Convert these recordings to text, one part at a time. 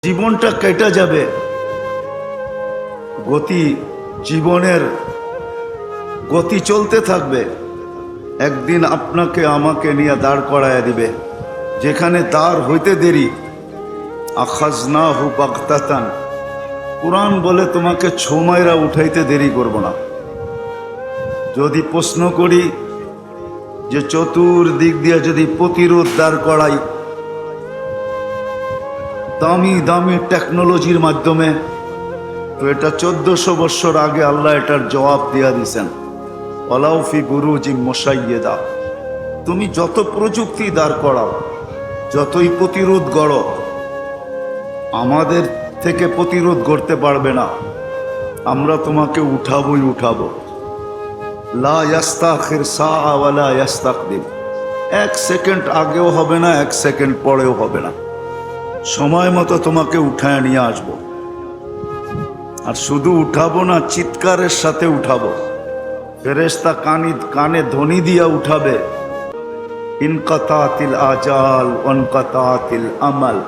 জীবনটা কেটে যাবে, গতি জীবনের গতি চলতে থাকবে। একদিন আপনাকে আমাকে নিয়ে দাঁড় করায় দিবে, যেখানে দাঁড় হইতে দেরি। আখাজনাহু বাগতাতান, কুরআন বলে তোমাকে ছোমাইরা উঠাইতে দেরি করব না। যদি প্রশ্ন করি যে চতুর্দিক দিয়ে যদি প্রতিরোধ দাঁড় করাই দামি দামি টেকনোলজির মাধ্যমে, তো এটা 1400 বছর আগে আল্লাহ এটার জবাব দিয়া দিছেন। ওয়ালাউফি বুরুজি মুশাইয়্যিদা, তুমি যত প্রযুক্তি দাঁড় করাও, যতই প্রতিরোধ গড়ো, আমাদের থেকে প্রতিরোধ করতে পারবে না। আমরা তোমাকে উঠাবোই উঠাবো। লা ইয়াস্তাখির সাআ ওয়া লা ইয়াস্তাকদিম, 1 সেকেন্ড আগেও হবে না, 1 সেকেন্ড পরেও হবে না। সময় মতো তোমাকে উঠায় নিয়ে আসবো। আর শুধু উঠাবো না, চিৎকারের সাথে উঠাবো। ফেরেশতা কানে ধ্বনি দিয়া উঠাবে, ইনকাতাতিল আজাল ওয়ানকাতাতিল আমাল,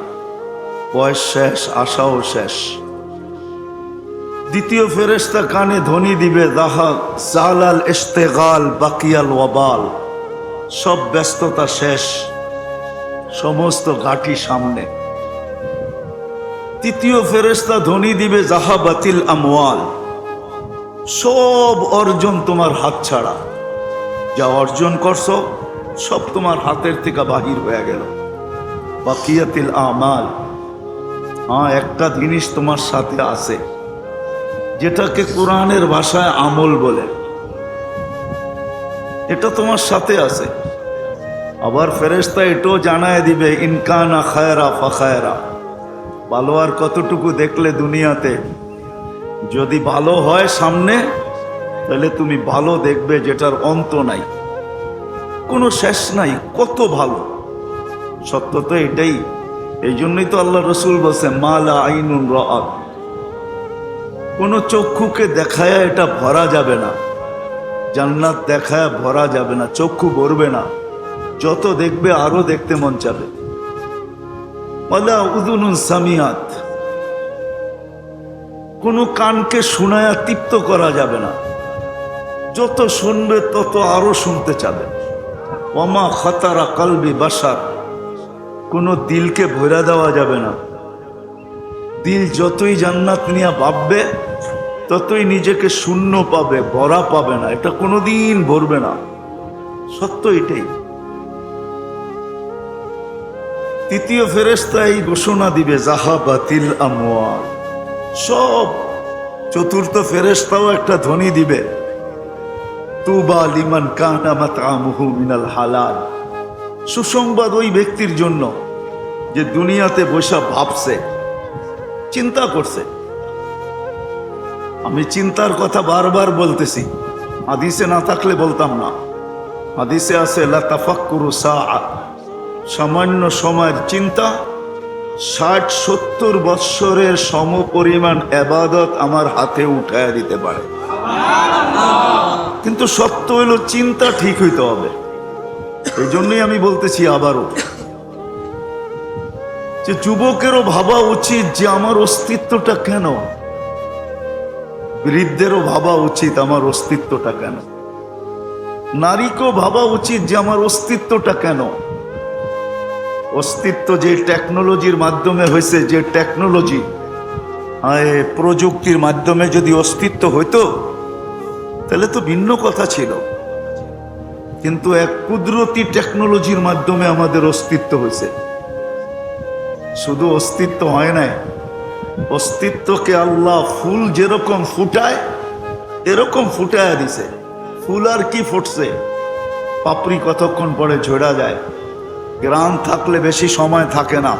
বয়স শেষ, আশাও শেষ। দ্বিতীয় ফেরেশতা কানে ধ্বনি দিবে, যাহাক জালাল ইশতিগাল বাকিয়াল ওয়াবাল, সব ব্যস্ততা শেষ, সমস্ত ঘাটি সামনে। তৃতীয় ফেরেশতা ধ্বনি দিবে, জাহাবাতিল আমওয়াল, সব অর্জন তোমার হাত ছাড়া, যা অর্জন করছো সব তোমার হাতের থেকে বাহির হয়ে গেল। বাকিয়াতিল আমাল, একটা জিনিস তোমার সাথে আছে, যেটাকে কোরআনের ভাষায় আমল বলে, এটা তোমার সাথে আছে। আবার ফেরেশতা এটাও জানায় দিবে, ইনকানা খায়রা ফাখায়রা, ভালো আর কতটুকু দেখলে দুনিয়াতে, যদি ভালো হয় সামনে, তাহলে তুমি ভালো দেখবে যেটার অন্ত নাই, কোনো শেষ নাই, কত ভালো। সত্য তো এটাই। এই জন্যই তো আল্লাহ রসুল বলছে, মালা আইনুন রাআত, কোনো চক্ষুকে দেখায়া এটা ভরা যাবে না, জান্নাত দেখায়া ভরা যাবে না, চক্ষু ভরবে না, যত দেখবে আরো দেখতে মন চাবে। ওয়ালা উযুনুন সামিআত, কোনো কানকে শুনায়া তৃপ্ত করা যাবে না, যত শুনবে তত আরো শুনতে চাবে। ওয়ামা খাতারা কলবি বাশার, কোনো দিলকে ভরা দেওয়া যাবে না। দিল যতই জান্নাত নিয়ে ভাববে, ততই নিজেকে শূন্য পাবে, ভরা পাবে না, এটা কোনোদিন ভরবে না। সত্য এটাই। তৃতীয় ফেরেশতা এই ঘোষণা দিবে, জাহাবাতিল আমওয়াল, সব। চতুর্থ ফেরেশতাও একটা ধ্বনি দিবে, তুবা লিমান কানা মাতআমুহু মিনাল হালাল, সুসংবাদ ওই ব্যক্তির জন্য যে দুনিয়াতে বসে ভাবছে, চিন্তা করছে। আমি চিন্তার কথা বারবার বলতেছি, হাদিসে না থাকলে বলতাম না। হাদিসে আছে, লা তাফাক্কুরু সাআ, সামান্য সময়ের চিন্তা 60-70 বৎসরের সমপরিমাণ ইবাদত আমার হাতে উঠায় দিতে পারে। কিন্তু সত্য হলো চিন্তা ঠিক হইতে হবে। এই জন্যই আমি বলতেছি আবারও, যে যুবকেরও ভাবা উচিত যে আমার অস্তিত্বটা কেন, বৃদ্ধেরও ভাবা উচিত আমার অস্তিত্বটা কেন, নারীকেও ভাবা উচিত যে আমার অস্তিত্বটা কেন। অস্তিত্ব যে টেকনোলজির মাধ্যমে হয়েছে, যে টেকনোলজি, প্রযুক্তির মাধ্যমে যদি অস্তিত্ব হইতো তাহলে তো ভিন্ন কথা ছিল। কিন্তু এক কুদরতি টেকনোলজির মাধ্যমে আমাদের অস্তিত্ব হয়েছে। শুধু অস্তিত্ব হয় নাই, অস্তিত্বকে আল্লাহ ফুল যেরকম ফুটায় এরকম ফুটায় দিছে। ফুল আর কি ফুটছে, পাপড়ি কতক্ষণ পরে ঝরা যায়, গ্রাম থাকলে বেশি সময় থাকে না,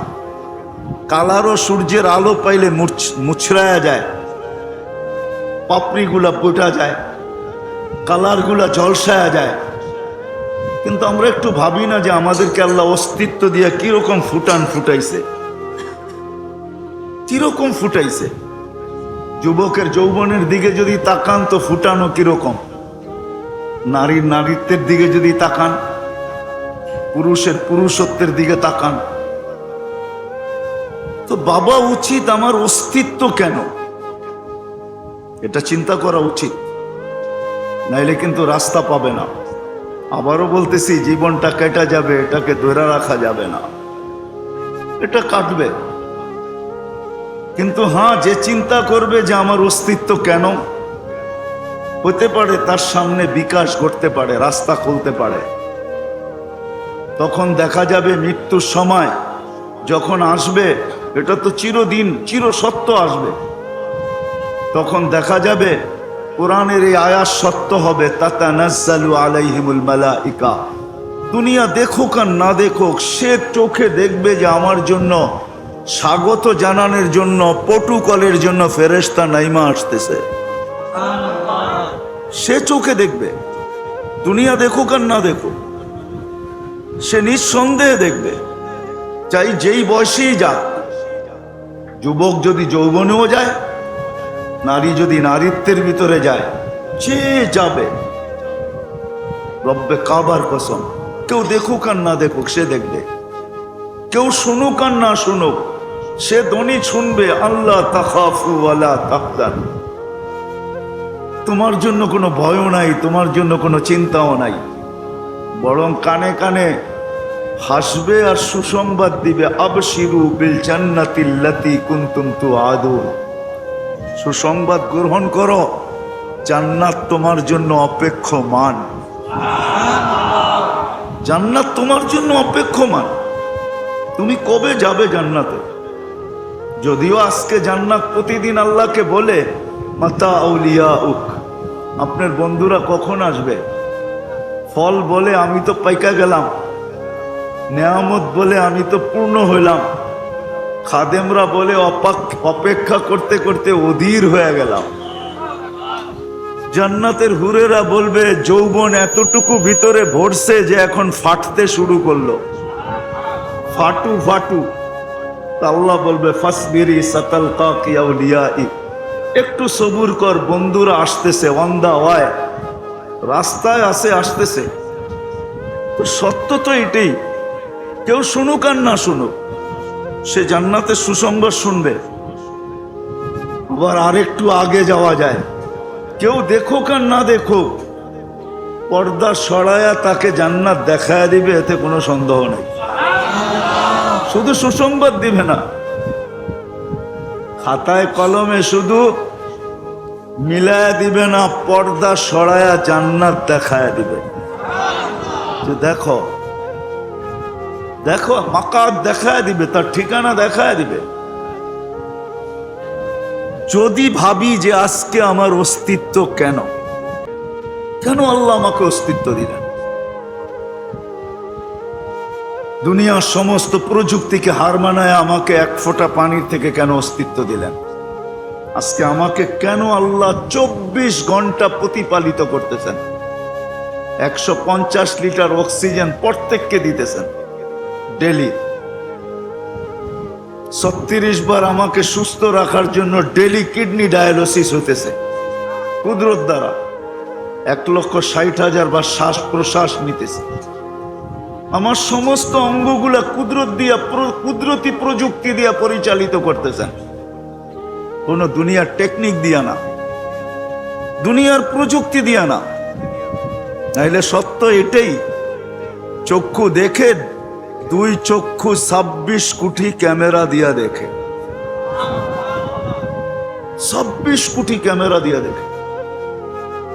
কালারও সূর্যের আলো পাইলে মুছড়ায়া যায়, পাপড়িগুলা ফুটা যায়, কালারগুলা ঝলসায়া যায়। কিন্তু আমরা একটু ভাবি না যে আমাদেরকে আল্লাহ অস্তিত্ব দিয়ে কিরকম ফুটাইছে, কিরকম ফুটাইছে। যুবকের যৌবনের দিকে যদি তাকান তো ফুটানো কিরকম, নারীর নারীত্বের দিকে যদি তাকান, পুরুষের পুরুষত্বের দিকে তাকান, তো তো বাবা উচিত আমার অস্তিত্ব কেন, এটা চিন্তা করা উচিত, নাইলে কিন্তু রাস্তা পাবে না। আবারও বলতেছি, জীবনটা কেটে যাবে, এটাকে ধরে রাখা যাবে না, এটা কাটবে। কিন্তু হ্যাঁ, যে চিন্তা করবে যে আমার অস্তিত্ব কেন, হতে পারে তার সামনে বিকাশ ঘটতে পারে, রাস্তা খুলতে পারে। তখন দেখা যাবে মৃত্যুর সময় যখন আসবে, এটা তো চিরদিন চিরসত্য আসবে, তখন দেখা যাবে কোরআনের এই আয়াত সত্য হবে, তাতানাজ্জালু আলাইহিমুল মালাইকা। দুনিয়া দেখুক আর না দেখুক, সে চোখে দেখবে যে আমার জন্য স্বাগত জানানোর জন্য, পটুকলের জন্য ফেরেশতা নাইমা আসতেছে। সে চোখে দেখবে, দুনিয়া দেখুক আর না দেখুক, সে নিঃসন্দেহে দেখবে, চাই যেই বয়সেই যাক। যুবক যদি যৌবনেও যায়, নারী যদি নারীত্বের ভিতরে যায়, সে যাবে। রব্বে কাবার কসম, কেউ দেখুক আর না দেখুক, সে দেখবে। কেউ শুনুক আর না শুনুক, সে ধ্বনি শুনবে, আল্লাহ তাখাফু ওয়ালা তাহজানু। তোমার জন্য কোনো ভয়ও নাই, তোমার জন্য কোনো চিন্তাও নাই, বরং কানে কানে হাসবে আর সুসংবাদ দিবে, আবশিরু বিল জান্নাতিল্লাতী কুনতুম তুআদুন। সুসংবাদ গ্রহণ করো, জান্নাত তোমার জন্য অপেক্ষমান। জান্নাত তোমার জন্য অপেক্ষমান। তুমি কবে যাবে জান্নাতে? যদিও আজকে জান্নাত প্রতিদিন আল্লাহকে বলে, মাতা আউলিয়াউক, আপনার বন্ধুরা কখন আসবে? ফল বলে আমি তো পাইকা গেলাম, নেয়ামত বলে আমি তো পূর্ণ হইলাম, খাদেমরা বলে অপেক্ষা করতে করতে অধীর হয়ে গেলাম। জান্নাতের হুরেরা বলবে, যৌবন এতটুকু ভিতরে ভরছে যে এখন ফাটতে শুরু করলো, ফাটু ফাটু। আল্লাহ বলবে, ফাসবিরি সাতালকাকি আউলিয়াই, একটু সবুর কর, বন্ধুরা আসতেছে, অন দা ওয়ে, রাস্তায় আসে, আসতেছে। তো সত্য তো এটাই, কেউ শুনুক আর না শুনুক, সে জান্নাতের সুসংবাদ শুনবে। আবার আরেকটু আগে যাওয়া যায়, কেউ দেখুক আর না দেখুক, পর্দা সরায়া তাকে জান্নাত দেখায় দিবে, এতে কোনো সন্দেহ নেই। শুধু সুসংবাদ দিবে না, খাতায় কলমে শুধু মিলায়া দিবে না, পর্দা সরায়া জান্নাত দেখায় দিবে, যে দেখো দেখো, মাকাত দেখায় দিবে, তার ঠিকানা দেখায় দিবে। যদি ভাবি যে আজকে আমার অস্তিত্ব কেন, কেন আল্লাহ আমাকে অস্তিত্ব দিলেন? দুনিয়ার সমস্ত প্রযুক্তিকে হার মানায় আমাকে এক ফোঁটা পানির থেকে কেন অস্তিত্ব দিলেন? আজকে আমাকে কেন আল্লাহ 24 ঘন্টা প্রতিপালিত করতেছেন? 150 লিটার অক্সিজেন প্রত্যেককে দিতেছেন ডেলি। 36 বার আমাকে সুস্থ রাখার জন্য ডেলি কিডনি ডায়ালিসিস হতেছে কুদরত দ্বারা। 1,60,000 বার শ্বাস প্রশ্বাস নিতেছে। আমার সমস্ত অঙ্গগুলা কুদরতি প্রযুক্তি দিয়া পরিচালিত করতেছেন, কোন দুনিয়ার টেকনিক দিয়া না, দুনিয়ার প্রযুক্তি দিয়া না। নাইলে সত্য এটাই, চক্ষু দেখে, 2 চক্ষু 26 কোটি ক্যামেরা দিয়া দেখে, 26 কোটি ক্যামেরা দিয়া দেখে।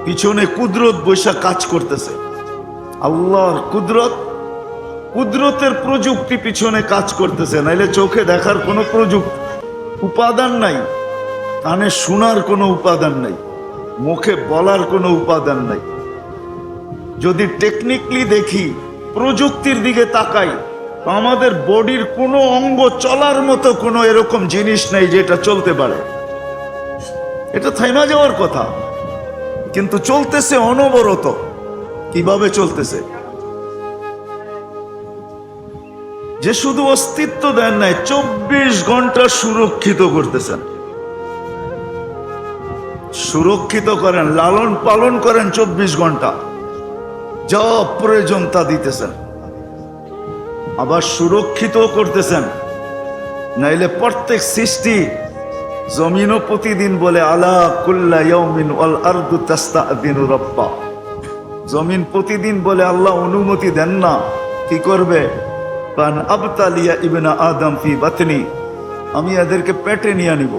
পিছনে কুদরত বৈশা কাজ করতেছে, আল্লাহর কুদরত, কুদরতের প্রযুক্তি পিছনে কাজ করতেছে। নাইলে চোখে দেখার কোনো উপাদান নাই, কানে শোনার কোনো উপাদান নাই, মুখে বলার কোনো উপাদান নাই। যদি টেকনিক্যালি দেখি, প্রযুক্তির দিকে তাকাই, আমাদের বডির কোনো অঙ্গ চলার মতো কোনো এরকম জিনিস নেই যেটা চলতে পারে। এটা থাইমা যাওয়ার কথা, কিন্তু চলতেছে অনবরত। কিভাবে চলতেছে? যে শুধু অস্তিত্ব দেন নাই, 24 ঘন্টা সুরক্ষিত করতেছেন, সুরক্ষিত করেন, লালন পালন করেন 24 ঘন্টা, যা প্রয়োজন তা দিতেছেন। আবার সুরক্ষিত করতেছেন, নাইলে প্রত্যেক সৃষ্টি, জমিনও প্রতিদিন বলে আলা কুল্লা ইয়াউমিন ওয়াল আরদু তাস্তাদিনু রাব্বা। জমিন প্রতিদিন বলে আল্লাহ অনুমতি দেন না, কি করবে? কান আবতালিয়া ইবনা আদম ফি বাতনি, আমি এদেরকে পেটে নিয়ে নিব।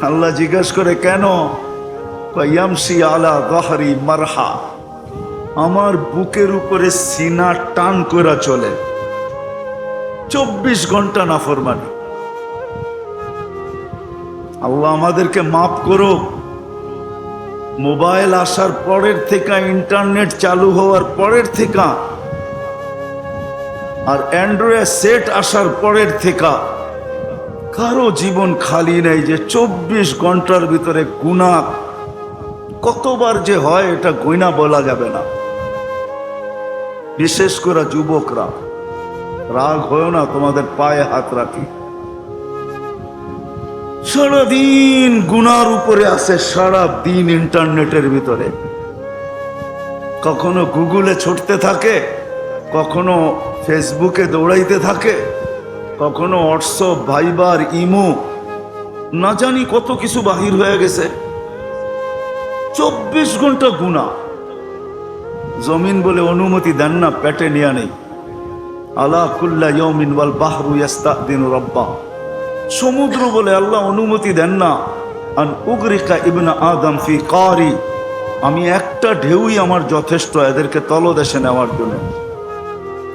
আল্লাহ জিজ্ঞাসা করে কেন? ইয়ামশি আলা যাহরি মারহা, আমার বুকের উপরে সিনা টান করে চলে। 24 ঘন্টা নাফরমানি। আল্লাহ আমাদেরকে মাফ করো। মোবাইল আসার পরের থেকে, ইন্টারনেট চালু হওয়ার পরের থেকে, আর অ্যান্ড্রয়েড সেট আসার পরের থেকে কারো জীবন খালি নেই যে 24 ঘন্টার ভিতরে গুনাহ কতবার যে হয় এটা গয়না বলা যাবে না। বিশেষ করে যুবকরা, রাগ হয় না, তোমাদের পায়ে হাত রাখি। সারাদিন গুনার উপরে আছে, সারাদিন ইন্টারনেটের ভিতরে, কখনো গুগলে ছুটতে থাকে, কখনো ফেসবুকে দৌড়াইতে থাকে, কখনো হোয়াটসঅ্যাপ, ভাইবার, ইমো, না জানি কত কিছু বাহির হয়ে গেছে। 24 ঘন্টা গুনাহ। জমিন বলে অনুমতি দেন না, পেটে নিয়ে নেই। আলা কুল্লা ইয়াউমিন ওয়াল বাহরু ইস্তাদিনু রাব্বা, সমুদ্র বলে আল্লাহ অনুমতি দেন না। আন উগরিকা ইবনা আদম ফি কারি, আমি একটা ঢেউই আমার যথেষ্ট এদেরকে তলদেশে নেওয়ার জন্য।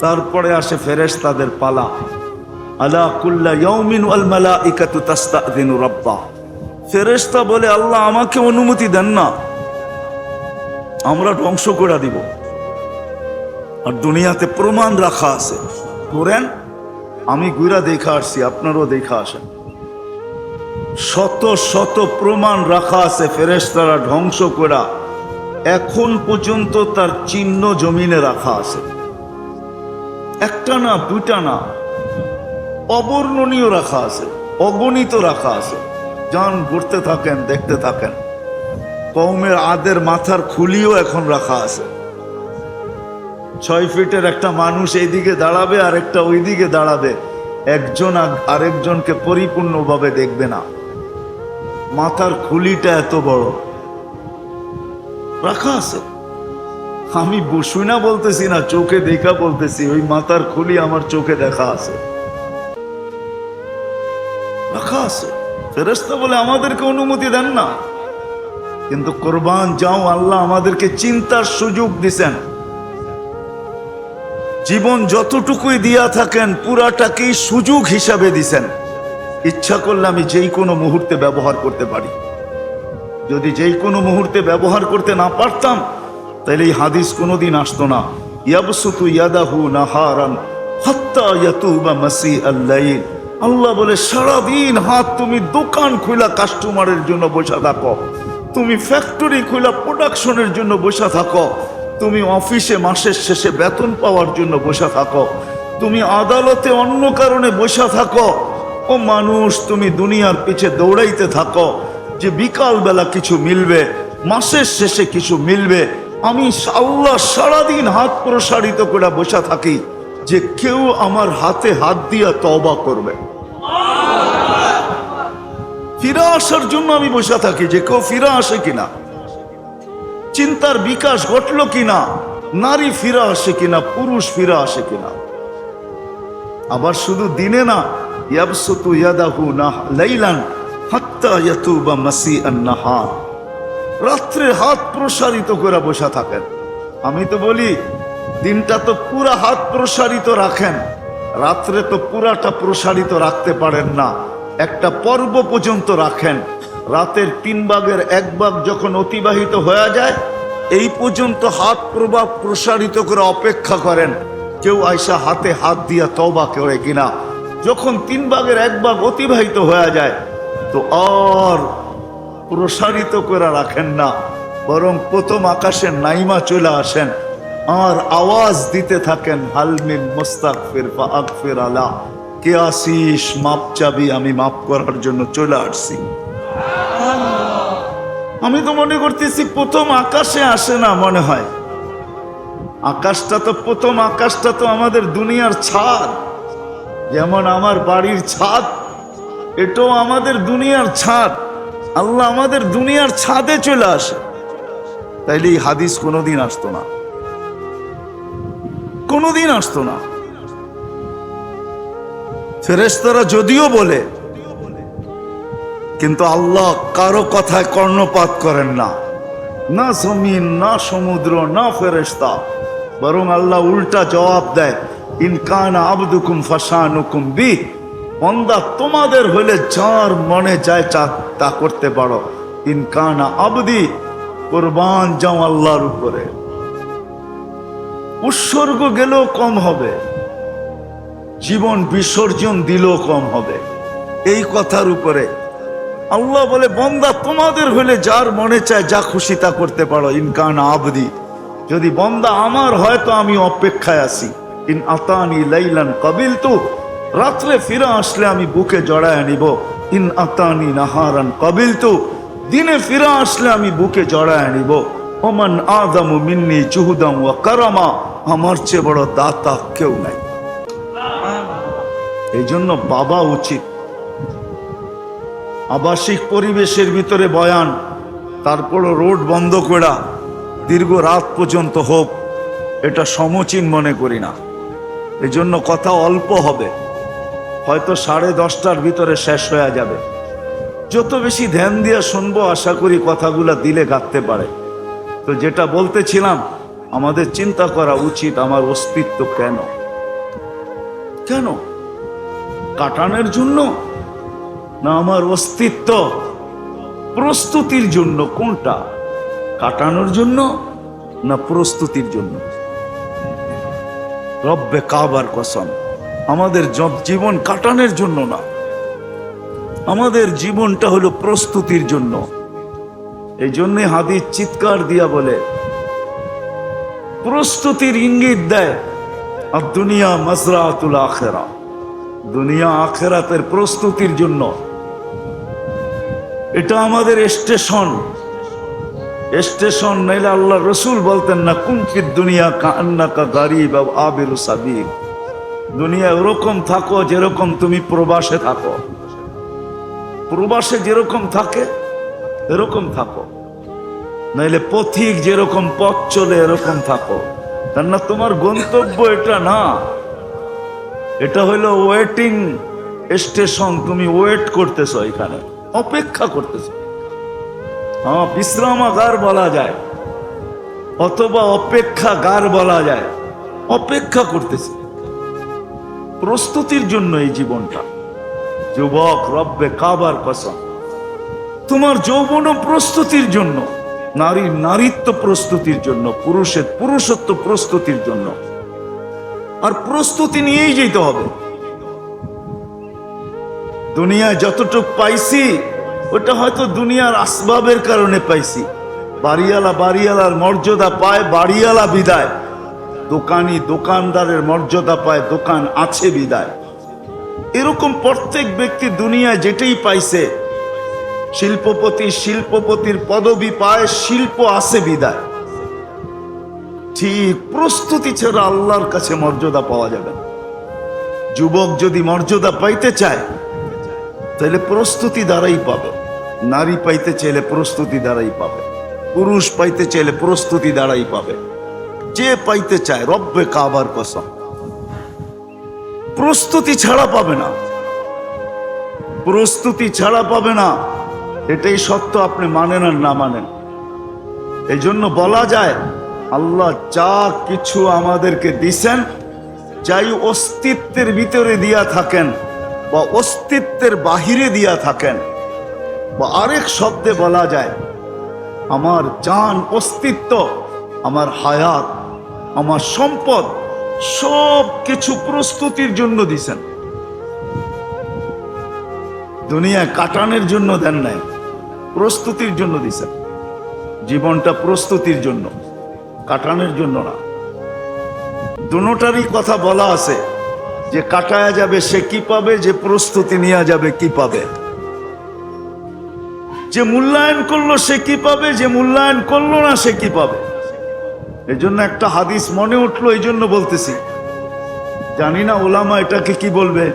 তারপরে আসে ফেরেশতাদের পালা। আলা কুল্লা ইয়াউমিন ওয়াল মালাইকাতু তাস্তাদিনু রাব্বা, ফেরেশতা বলে আল্লাহ আমাকে অনুমতি দেন না, আমরা ধ্বংস করে দিব। আর দুনিয়াতে প্রমাণ রাখা আছে, করেন, আমি গুইরা দেখা আসছি, আপনারও দেখা আসেন। শত শত প্রমাণ রাখা আছে, ফেরেশতারা ধ্বংস করা এখন পর্যন্ত তার চিহ্ন জমিনে রাখা আছে। একটা না, দুইটা না, অবর্ণনীয় রাখা আছে, অগণিত রাখা আছে। যান ঘুরতে থাকেন, দেখতে থাকেন। কওমের আদের মাথার খুলিও এখন রাখা আছে। 6 ফিটের একটা মানুষ এইদিকে দাঁড়াবে আর একটা ওইদিকে দাঁড়াবে, একজন আরেকজনকে পরিপূর্ণভাবে দেখবে না। মাথার খুলিটা এত বড় রাখা আছে। আমি বসুই না বলতেছি না, চোখে দেখা বলতেছি, ওই মাথার খুলি আমার চোখে দেখা আছে, রাখা আছে। ফেরেশতা বলে আমাদেরকে অনুমতি দেন না, কিন্তু কোরবান যাও, আল্লাহ আমাদেরকে চিন্তার সুযোগ দিছেন। জীবন যতটুকুই দিয়া থাকেন পুরাটাকেই সুযোগ হিসাবে দিছেন। ইচ্ছা করলে আমি যেই কোনো মুহূর্তে ব্যবহার করতে পারি। যদি যেই কোনো মুহূর্তে ব্যবহার করতে না পারতাম তাহলে এই হাদিস কোনোদিন আসতো না। ইয়াবসুতু ইয়াদাহু নাহারান হাত্তা ইয়াতুবা মাসিআল লাইল, আল্লাহ বলে সারাদিন হাত তুমি দোকান খুলা কাস্টমারের জন্য বসে থাকো, তুমি ফ্যাক্টরি খুলা প্রোডাকশনের জন্য বসে থাকো, তুমি অফিসে মাসের শেষে বেতন পাওয়ার জন্য বসে থাকো, তুমি আদালতে অন্য কারণে বসে থাকো। ও মানুষ, তুমি দুনিয়ার পিছে দৌড়াইতে থাকো যে বিকাল বেলা কিছু মিলবে, মাসের শেষে কিছু মিলবে। আমি আল্লাহ সারাদিন হাত প্রসারিত করে বসে থাকি যে কেউ আমার হাতে হাত দিয়া তওবা করবে। ফিরে আসার জন্য আমি বসে থাকি যে কেউ ফিরে আসে কিনা, চিন্তার বিকাশ ঘটলো কিনা, নারী ফিরে আসে কিনা, পুরুষ ফিরে আসে কিনা। আবার শুধু দিনে না, ইয়াবসুতু ইয়াদাহু লাইলান হাত্তা ইয়াতুবা মাসিআন নাহার, রাত্রে হাত প্রসারিত করে বসে থাকেন। আমি তো বলি দিনটা তো পুরা হাত প্রসারিত রাখেন, রাত্রে তো পুরাটা প্রসারিত রাখতে পারেন না, একটা পর্ব পর্যন্ত রাখেন। রাতের 3 ভাগের 1 ভাগ যখন অতিবাহিত হয়ে যায়, এই পর্যন্ত হাত প্রসারিত করে অপেক্ষা করেন কেউ আয়সা হাতে হাত দিয়া তওবা করে কিনা। যখন 3 ভাগের 1 ভাগ অতিবাহিত হয়ে যায় তো আর প্রসারিত করে রাখেন না, বরং প্রথম আকাশের নাইমা চলে আসেন আর আওয়াজ দিতে থাকেন, হালমিন মুস্তাগফির ফাগফির আলা, কে আসিস মাপ চাবি, আমি মাপ করার জন্য চলে আসছি। আমি তো মনে করতেছি প্রথম আকাশে আসে না, মনে হয় আকাশটা তো প্রথম আকাশটা তো আমাদের দুনিয়ার ছাদ, যেমন আমার বাড়ির ছাদ, এটাও আমাদের দুনিয়ার ছাদ। আল্লাহ আমাদের দুনিয়ার ছাদে চলে আসে, তাইলে এই হাদিস কোনোদিন আসতো না, কোনোদিন আসতো না। ফেরেশতারা যদিও বলে, কিন্তু আল্লাহ কারো কথায় কর্ণপাত করেন না, না জমিন, না সমুদ্র, না ফেরেশতা। বরং আল্লাহ উল্টা জবাব দেয়, ইন কানা আবদুকুম ফাশানুকুম বি, বান্দা তোমাদের হলে যার মনে যায় তা করতে পারো। ইন কানা আবদি, কুরবান যাও আল্লাহর উপরে। উৎসর্গ গেলেও কম হবে, জীবন বিসর্জন দিলেও কম হবে। এই কথার উপরে আল্লাহ বলে, বান্দা তোমাদের হলে যার মনে চায় যা খুশি তা করতে পারো। ইন কানা আবদি, যদি বান্দা আমার হয় তো আমি অপেক্ষায় আছি। ইন আতানি লাইলান কাবিলতু, রাত্রে ফিরে আসলে আমি বুকে জড়ায় নিব। ইন আতানি নাহারান কাবিলতু, দিনে ফিরে আসলে আমি বুকে জড়ায় নিব। ওমান আযামু মিন্নি জুহুদাম ওয়া কারামা, আমার চেয়ে বড় দাতা কেউ নাই। এই জন্য বাবা উচিত আবাসিক পরিবেশের ভিতরে বয়ান, তারপরও রোড বন্ধ করা দীর্ঘ রাত পর্যন্ত হোক, এটা সমীচীন মনে করি না। এই জন্য কথা অল্প হবে, হয়তো 10:30টার ভিতরে শেষ হয়ে যাবে। যত বেশি ধ্যান দিয়ে শুনবো, আশা করি কথাগুলা দিলে গাঁথতে পারে। তো যেটা বলতেছিলাম, আমাদের চিন্তা করা উচিত আমার অস্তিত্ব কেন, কেন কাটানোর জন্য, না আমার অস্তিত্ব প্রস্তুতির জন্য? কোনটা, কাটানোর জন্য না প্রস্তুতির জন্য? রব্বে কাবার কসম, আমাদের জীবন কাটানোর জন্য না, আমাদের জীবনটা হলো প্রস্তুতির জন্য। এই জন্যে হাদিস চিৎকার দিয়া বলে, প্রস্তুতির ইঙ্গিত দেয়, আর দুনিয়া মাজরাতুল আখিরা, দুনিয়া আখিরাতের প্রস্তুতির জন্য। এটা আমাদের স্টেশন, স্টেশন নাইলে আল্লাহ রসুল বলতেন না, কুনফিদ দুনিয়া কান্নাকা গারিব আও আবিরু সাবিল, দুনিয়া ওরকম থাকো যেরকম তুমি প্রবাসে থাকো, প্রবাসে যেরকম থাকে এরকম থাকো, নাইলে পথিক যেরকম পথ চলে এরকম থাকো। তার না তোমার গন্তব্য এটা না, এটা হলো ওয়েটিং স্টেশন, তুমি ওয়েট করতেছো, এখানে অপেক্ষা করতেছো। হ্যাঁ, বিশ্রামাগার বলা যায় অথবা অপেক্ষাগার বলা যায়, অপেক্ষা করতেছে প্রস্তুতির জন্য এই জীবনটা। যুবক, রব্বে কাবার কসম, তোমার যৌবনও প্রস্তুতির জন্য, নারীর নারীত্ব প্রস্তুতির জন্য, পুরুষের পুরুষত্ব প্রস্তুতির জন্য। আর প্রস্তুতি নিয়েই যেতে হবে। দুনিয়ায় যতটুক পাইছি ওটা হয়তো দুনিয়ার আসবাবের কারণে পাইছি। বাড়িওয়ালা বাড়িওয়ালার মর্যাদা পায়, বাড়িওয়ালা বিদায়। দোকানি দোকানদারের মর্যাদা পায়, দোকান আছে বিদায়। এরকম প্রত্যেক ব্যক্তি দুনিয়ায় যেটাই পাইছে, শিল্পপতি শিল্পপতির পদবি পায়, শিল্প আছে বিদায়। ঠিক প্রস্তুতি ছাড়া আল্লাহর কাছে মর্যাদা পাওয়া যাবে না। যুবক যদি মর্যাদা পাইতে চায় তাহলে প্রস্তুতি দ্বারাই পাবে। নারী পাইতে চাইলে প্রস্তুতি দ্বারাই পাবে, পুরুষ পাইতে চাইলে প্রস্তুতি দ্বারাই পাবে। যে পাইতে চায়, রব্বে কাবার কসম, প্রস্তুতি ছাড়া পাবে না, প্রস্তুতি ছাড়া পাবে না। এটাই সত্য, আপনি মানেন আর না মানেন। এই জন্য বলা যায়, আল্লাহ যা কিছু আমাদেরকে দিছেন, যাই অস্তিত্বের ভিতরে দিয়া থাকেন বা অস্তিত্বের বাহিরে দিয়া থাকেন, বা আরেক শব্দে বলা যায়, আমার জান, অস্তিত্ব, আমার হায়াত, আমার সম্পদ, সব কিছু প্রস্তুতির জন্য দিছেন। দুনিয়ায় কাটানোর জন্য দেন নাই, প্রস্তুতির জন্য দিছেন। জীবনটা প্রস্তুতির জন্য, কাটানোর জন্য না। দুটারই কথা বলা আছে, যে কাটায়া যাবে সে কি পাবে, যে প্রস্তুতি নিয়ে যাবে কি পাবে। যে মূল্যায়ন করলো সে কি পাবে, যে মূল্যায়ন করলো না সে কি পাবে। এই জন্য একটা হাদিস মনে উঠলো, এই জন্য বলতেছি, জানি না ওলামা এটাকে কি বলবে।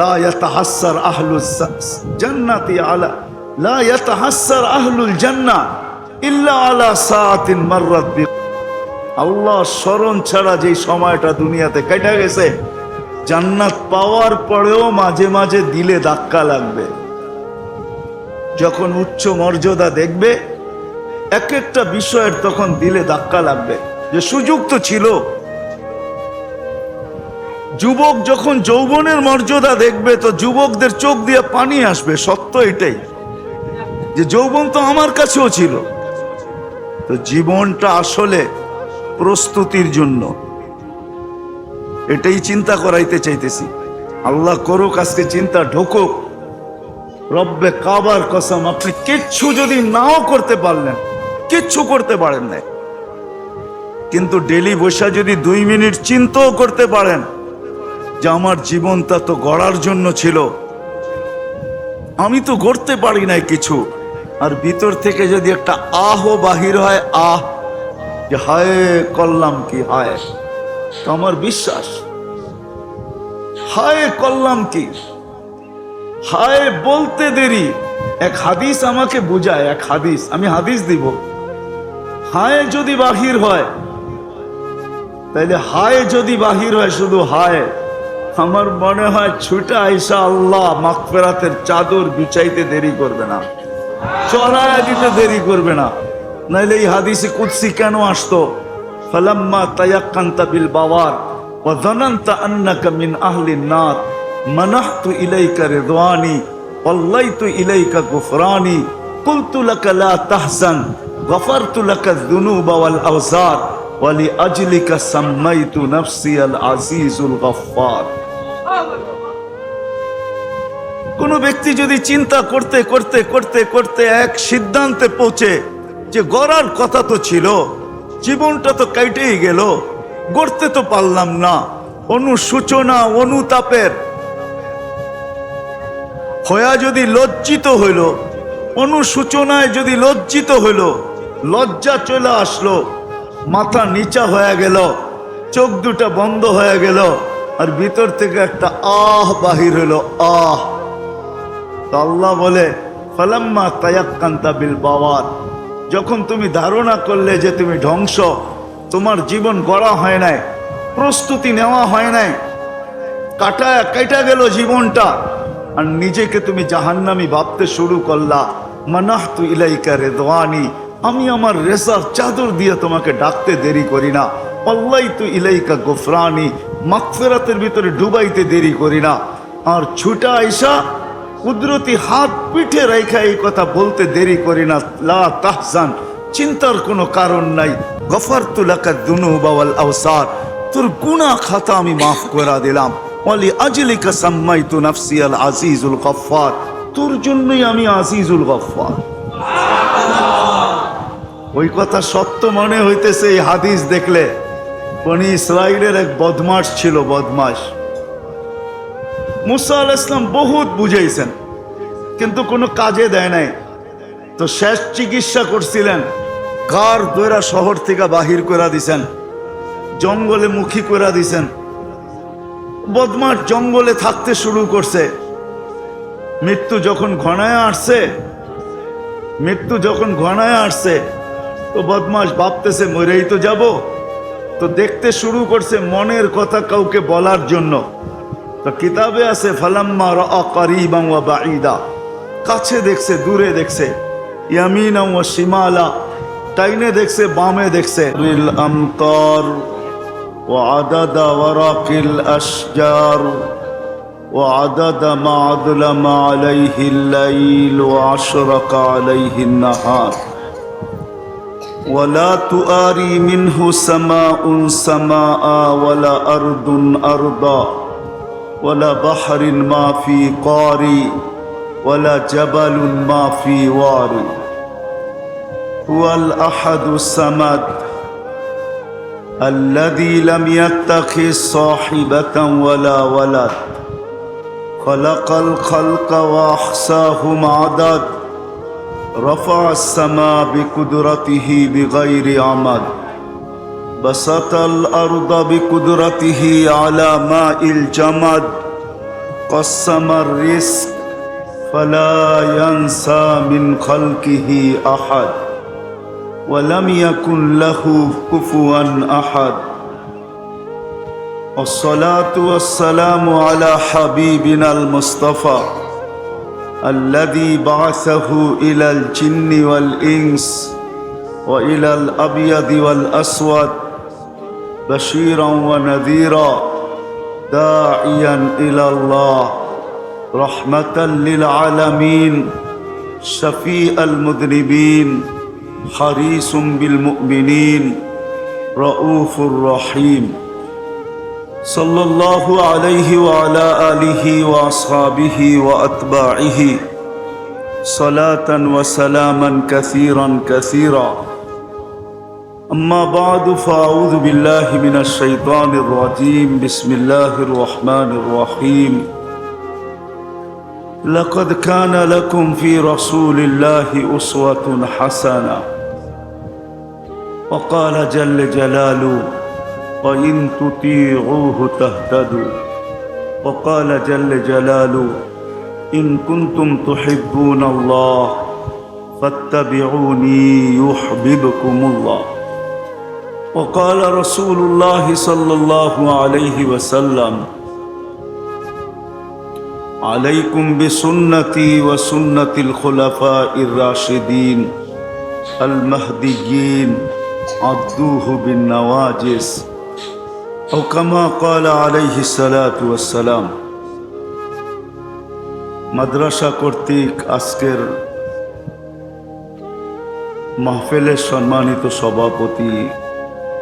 লা ইয়াতাহাসসার আহলুল জান্নাতি আলা লা ইয়াতাহাসসার আহলুল জান্নাহ ইল্লা আলা সাআতিন মাররাত বি। আল্লাহ স্মরণ ছাড়া যে সময়টা দুনিয়াতে কেটে গেছে, জান্নাত পাওয়ার পরেও মাঝে মাঝে দিলে ধাক্কা লাগবে। যখন উচ্চ মর্যাদা দেখবে এক একটা বিষয়ের, তখন দিলে ধাক্কা লাগবে যে সুযোগ তো ছিল। যুবক যখন যৌবনের মর্যাদা দেখবে তো যুবকদের চোখ দিয়ে পানি আসবে। সত্য এটাই যে যৌবন তো আমার কাছেও ছিল। তো জীবনটা আসলে প্রস্তুতির জন্য, এটাই চিন্তা করাইতে চাইতেছি। আল্লাহ করুক আজকে চিন্তা ঢোকুক। রব্বে কাবার কসম, আপনি কিচ্ছু যদি নাও করতে পারলেন, কিচ্ছু করতে পারেন না, কিন্তু ডেলি বসা যদি 2 মিনিট চিন্তাও করতে পারেন যে আমার জীবনটা তো গড়ার জন্য ছিল, আমি তো গড়তে পারি নাই কিছু, আর ভিতর থেকে যদি একটা আহ বাহির হয়, আহ যে হায় করলাম কি, হায়, তো আমার বিশ্বাস হায় করলাম কি, হায় বলতে দেরি। এক হাদিস আমাকে বুঝায়, এক হাদিস, আমি হাদিস দিব। হায় যদি বাহির হয়, তাইলে হায় যদি বাহির হয় শুধু হায়, আমার মনে হয় ছুটে আইসা আল্লাহ মাগফিরাতের চাদর বিছাইতে দেরি করবে না, চড়ায় দিতে দেরি করবে না। নাইলে এই হাদিসে কুদসি কেন আসতো? ফালাম্মা তায়াক্কানতা বিল বাওয়ার ওয়া যানানতা আন্নাকা মিন আহলিন নার মানাহতু ইলাইকা রিদওয়ানি ওয়াল্লাইতু ইলাইকা গুফরানি কুলতু লাকা লা তাহজান গফারতু লাকা যুনুবা ওয়াল আওজার ওয়া লিআজলিকা সাম্মাইতু নাফসি আল আজিজুল গফফার। কোন ব্যক্তি যদি চিন্তা করতে করতে করতে করতে এক সিদ্ধান্তে পৌঁছে যে গড়ার কথা তো ছিল, জীবনটা তো কাইটেই গেল, গড়তে তো পারলাম না, অনুসূচনা অনুতাপের হয়া যদি লজ্জিত হইল, অনুসূচনায় যদি লজ্জিত হইল, লজ্জা চলে আসলো, মাথা নিচা হয়ে গেল, চোখ দুটা বন্ধ হয়ে গেল, আর ভিতর থেকে একটা আহ বাহির হইল, আহ। তো আল্লাহ বলে ফালাম্মা তায়াক্কানতা বিল বাওয়ার, যখন তুমি ধারণা করলে যে তুমি ধ্বংস, তোমার জীবন গড়া হয় নাই, প্রস্তুতি নেওয়া হয় নাই, কাটা গেল জীবনটা, আর নিজেকে তুমি জাহান্নামী ভাবতে শুরু করলা, মানাহতু ইলাইকা রিদওয়ানি, আমি আমার রেজার চাদর দিয়ে তোমাকে ডাকতে দেরি করি না, ওয়াল্লাইতু ইলাইকা গুফরানি, মাগফিরাতের ভিতরে ডুবাইতে দেরি করি না, আর ছুটা আইসা কুদরতি হাত পিঠে রেখা এই কথা বলতে দেরি করি না, লা তাহজান, চিন্তার কোনো কারণ নাই, গফারতু লাকা যুনুবা ওয়াল আওসার, তোর গুনাহ খাতা আমি মাফ করে দিলাম, ওয়ালি আজলিকা সাম্মাইতু নাফসি আল আজিজুল গফফার, তোর জন্যই আমি আজিজুল গফফার। ওই কথা সত্য মনে হইতেছে এই হাদিস দেখলে। বনি ইসরাইলের এক বদমাশ ছিল, বদমাশ। মুসা আলাইহিস সালাম বহুত বুঝাইছেন, কিন্তু কোনো কাজে দেয় নাই। তো শেষ চিকিৎসা করছিলেন, কার দৈরা শহর থেকে বাহির করে দিছেন, জঙ্গলে মুখী করে দিছেন। বদমাশ জঙ্গলে থাকতে শুরু করছে। মৃত্যু যখন ঘনায় আসছে, তো বদমাশ ভাবতেছে মরেই তো যাব, তো দেখতে শুরু করছে মনের কথা কাউকে বলার জন্য। তো কিতাবে আছে ফালাম্মা রাআ কারিবান ওয়া বাঈদা, কাছে দেখছে, দূরে দেখছে, ইয়ামিনা ওয়া শিমালা, ডাইনে দেখছে, বামে দেখছে। রিল আমতার ওয়া আদাদা ওয়ারাকিল আশজার ওয়া আদাদা মা আযলামা আলাইহিল লাইল ওয়া আশরাকা আলাইহিন নাহার ওয়ালা তুআরি মিনহু সামাউন সামাআ ওয়ালা আরদুন আরদা ওয়ালা বাহরিন মা ফি কারি ওয়ালা জাবালুন মা ফি ওয়ারি হুয়াল আহাদুস সামাদ الذي لم يتخذ صاحبة ولا ولد خلق الخلق وأحصاهم عدد رفع السماء بقدرته بغير عمد بسط الأرض بقدرته على ماء الجمد قسم الرزق فلا ينسى من خلقه أحد ولم يكن له كفوا أحد والصلاة والسلام على حبيبنا المصطفى الذي بعثه إلى الجن والإنس وإلى الأبيض والأسود بشيرا ونذيرا داعيا إلى الله رحمة للعالمين شفيع المذنبين حريص بالمؤمنين رؤوف رحيم صلى الله عليه وعلى آله وأصحابه وأتباعه صلاة وسلاما كثيرا كثيرا أما بعد فأعوذ بالله من الشيطان الرجيم بسم الله الرحمن الرحيم لقد كان لكم في رسول الله أسوة حسنة وقال جل جلاله وإن تطيعوه تهتدوا وقال جل جلاله إن كنتم تحبون الله فاتبعوني يحببكم الله وقال رسول الله صلى الله عليه وسلم عليكم بسنتي وسنة الخلفاء الراشدين المهديين عضوه بالنواجذ أو كما قال عليه الصلاة والسلام মাদ্রাসা কর্তৃক আজকের মাহফিলের সম্মানিত সভাপতি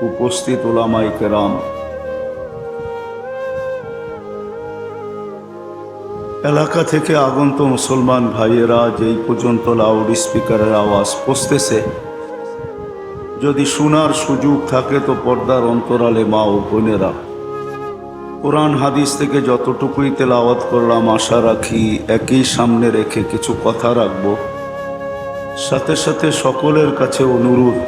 উপস্থিত উলামায়ে কেরাম এলাকা থেকে আগন্ত মুসলমান ভাইয়েরা যেই পর্যন্ত লাউড স্পিকারের আওয়াজ পৌঁছতেছে যদি শোনার সুযোগ থাকে তো পর্দার অন্তরালে মা ও বোনেরা কোরআন হাদিস থেকে যতটুকুই তেলাওয়াত করলাম আশা রাখি একই সামনে রেখে কিছু কথা রাখব সাথে সাথে সকলের কাছে অনুরোধ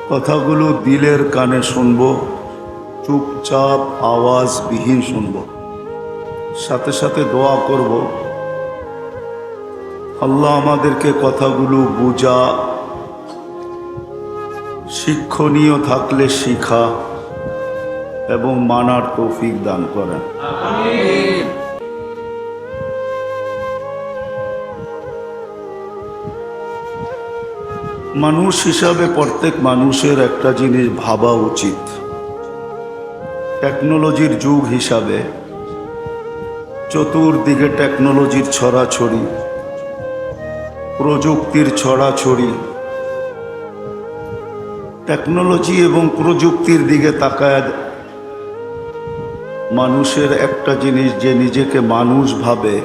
কথাগুলো দিলের কানে শুনবো চুপচাপ আওয়াজবিহীন শুনবো সাথে সাথে দোয়া করব আল্লাহ আমাদেরকে কথাগুলো বুঝা শিক্ষণীয় থাকলে শিখা এবং মানার তৌফিক দান করেন আমিন। মানুষ হিসাবে প্রত্যেক মানুষের একটা জিনিস ভাবা উচিত টেকনোলজির যুগ হিসাবে চতুর্দিকে টেকনোলজির ছড়াছড়ি প্রযুক্তির ছড়াছড়ি টেকনোলজি এবং প্রযুক্তির দিকে তাকায় মানুষের একটা জিনিস যে নিজেকে মানুষ ভাবে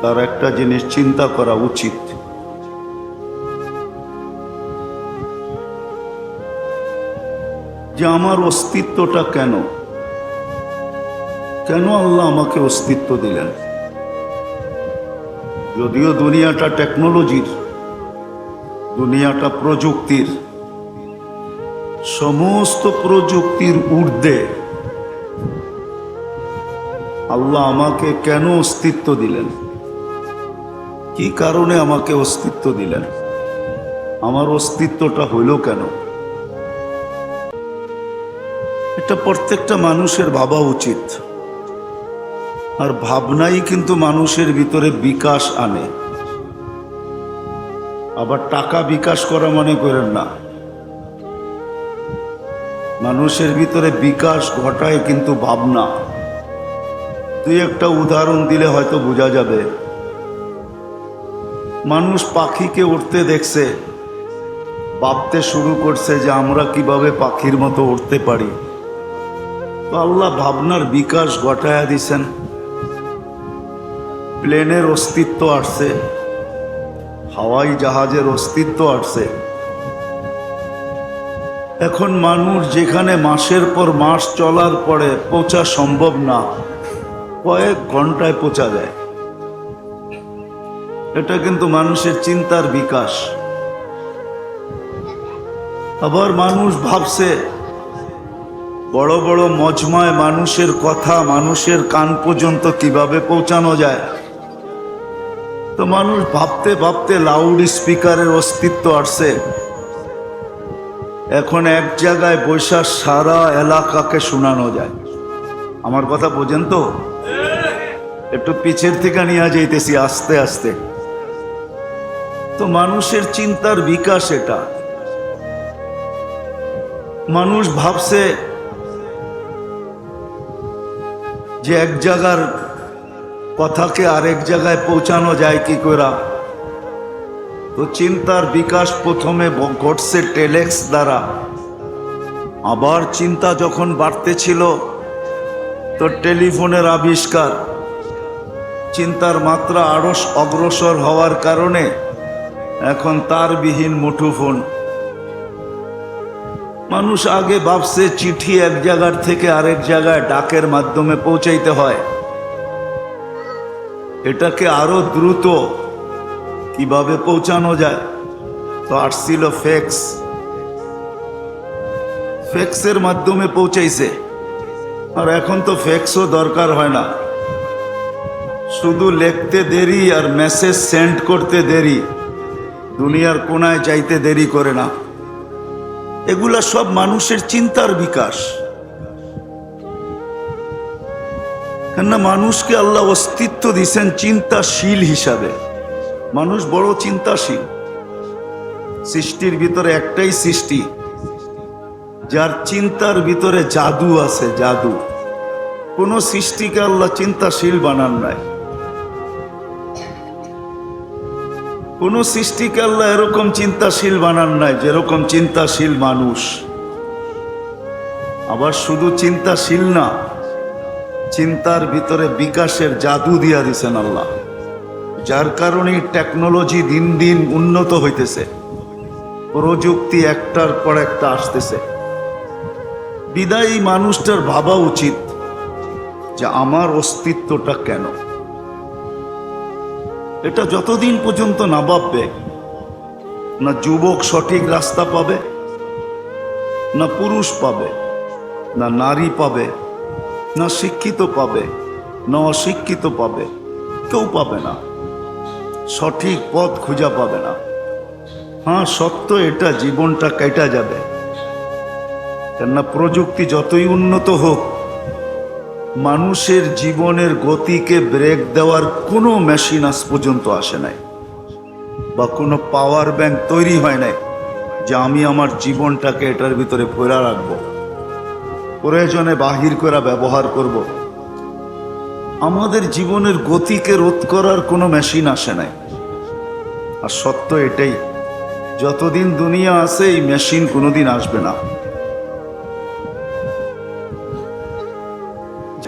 তার একটা জিনিস চিন্তা করা উচিত যে আমার অস্তিত্বটা কেন কেন আল্লাহ আমাকে অস্তিত্ব দিলেন যদিও দুনিয়াটা টেকনোলজির দুনিয়াটা প্রযুক্তির সমস্ত প্রযুক্তির ঊর্ধ্বে আল্লাহ আমাকে কেন অস্তিত্ব দিলেন কি কারণে আমাকে অস্তিত্ব দিলেন আমার অস্তিত্বটা হইল কেন এটা প্রত্যেকটা মানুষের ভাবা উচিত আর ভাবনাই কিন্তু মানুষের ভিতরে বিকাশ আনে আবার টাকা বিকাশ করা মনে করেন না মানুষের ভিতরে বিকাশ ঘটায় কিন্তু ভাবনা দুই একটা উদাহরণ দিলে হয়তো বোঝা যাবে মানুষ পাখিকে উড়তে দেখছে ভাবতে শুরু করছে যে আমরা কিভাবে পাখির মতো উড়তে পারি তো আল্লাহ ভাবনার বিকাশ ঘটায়া দিছেন প্লেনের অস্তিত্ব আসছে হাওয়াই জাহাজের অস্তিত্ব আসছে এখন মানুষ যেখানে মাসের পর মাস চলার পরে পৌঁছা সম্ভব না কয়েক ঘন্টায় পৌঁছা যায় এটা কিন্তু মানুষের চিন্তার বিকাশ আবার মানুষ ভাবছে বড় বড় মজমায় মানুষের কথা মানুষের কান পর্যন্ত কিভাবে পৌঁছানো যায়। তো মানুষ ভাবতে ভাবতে লাউড স্পিকারের অস্তিত্ব আসছে। এখন এক জায়গায় বৈশা সারা এলাকাকে শোনানো যায়। আমার কথা বোঝেন তো? একটু পিছের থেকে নিয়ে যাইতেছি আস্তে আস্তে। তো মানুষের চিন্তার বিকাশ এটা। মানুষ ভাবছে যে এক জায়গার কথাকে আরেক জায়গায় পৌঁছানো যায় কি করে। তো চিন্তার বিকাশ প্রথমে ঘটছে টেলেক্স দ্বারা। আবার চিন্তা যখন বাড়তেছিল তো টেলিফোনের আবিষ্কার। চিন্তার মাত্রা আরো অগ্রসর হওয়ার কারণে এখন তারবিহীন মুঠোফোন। মানুষ আগে ভাবছে চিঠি এক জায়গার থেকে আরেক জায়গায় ডাকের মাধ্যমে পৌঁছাইতে হয়। এটাকে আরো দ্রুত কিভাবে পৌঁছানো যায়। তো আসছিল ফ্যাক্স। ফ্যাক্সের মাধ্যমে পৌঁছাইছে। আর এখন তো ফ্যাক্সও দরকার হয় না, শুধু লিখতে দেরি আর মেসেজ সেন্ড করতে দেরি, দুনিয়ার কোনায় যাইতে দেরি করে না। এগুলা সব মানুষের চিন্তার বিকাশ। কেননা মানুষকে আল্লাহ অস্তিত্ব দিয়েছেন চিন্তাশীল হিসাবে। মানুষ বড় চিন্তাশীল। সৃষ্টির ভিতরে একটাই সৃষ্টি যার চিন্তার ভিতরে জাদু আছে, জাদু। কোন সৃষ্টিকে আল্লাহ চিন্তাশীল বানান নাই। কোন সৃষ্টিকে আল্লাহ এরকম চিন্তাশীল বানান নাই যেরকম চিন্তাশীল মানুষ। আবার শুধু চিন্তাশীল না, চিন্তার ভিতরে বিকাশের জাদু দিয়া দিছেন আল্লাহ, যার কারণে টেকনোলজি দিন দিন উন্নত হইতেছে, প্রযুক্তি একটার পর একটা আসতেছে। বিদায়ী মানুষটার ভাবা উচিত যে আমার অস্তিত্বটা কেন। এটা যতদিন পর্যন্ত না ভাববে, না যুবক সঠিক রাস্তা পাবে, না পুরুষ পাবে, না নারী পাবে, না শিক্ষিত পাবে, না অশিক্ষিত পাবে, কেউ পাবে না, সঠিক পথ খুঁজে পাবে না। হ্যাঁ সত্য এটা, জীবনটা কেটে যাবে। কেননা প্রযুক্তি যতই উন্নত হোক, মানুষের জীবনের গতিকে ব্রেক দেওয়ার কোনো মেশিন আজ পর্যন্ত আসে নাই, বা কোনো পাওয়ার ব্যাংক তৈরি হয় নাই যে আমি আমার জীবনটাকে এটার ভিতরে ভরা রাখবো, প্রয়োজনে বাহির করে ব্যবহার করব। আমাদের জীবনের গতিকে রোধ করার কোনো মেশিন আসে নাই। আর সত্য এটাই, যতদিন দুনিয়া আছে এই মেশিন কোনোদিন আসবে না।